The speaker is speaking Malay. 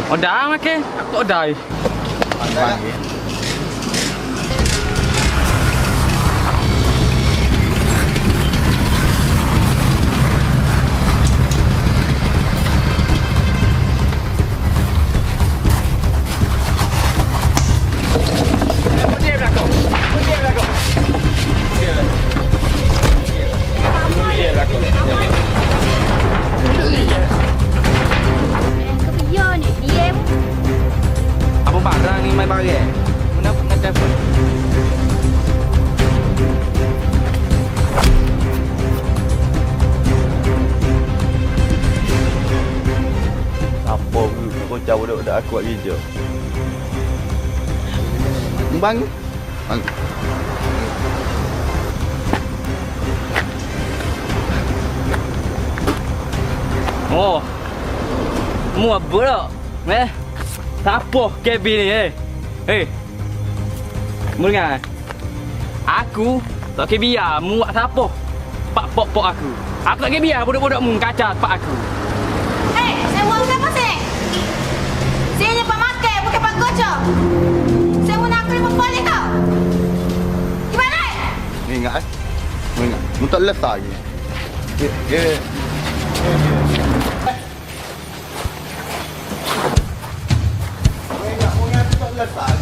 Order makan. Aku tak order. Panggil. Apa barang ni main barang? Mana nak telefon? Apa kau cawo budak aku buat kerja. Bang. Bang. Oh. Mu apa tak? Siapa kabin ni Mu dengar? Aku tak kira biar mu buat siapa. Pak pok aku. Aku tak kira biar budak-budak mu kacau pak aku. Saya buang siapa sini? Saya ni pak makan, bukan pak gocok. Saya mau nak terima balik kau. Gimana? Ni ingat Mu ingat. Mu tak letak lagi. Ya. Mu ingat tak letak.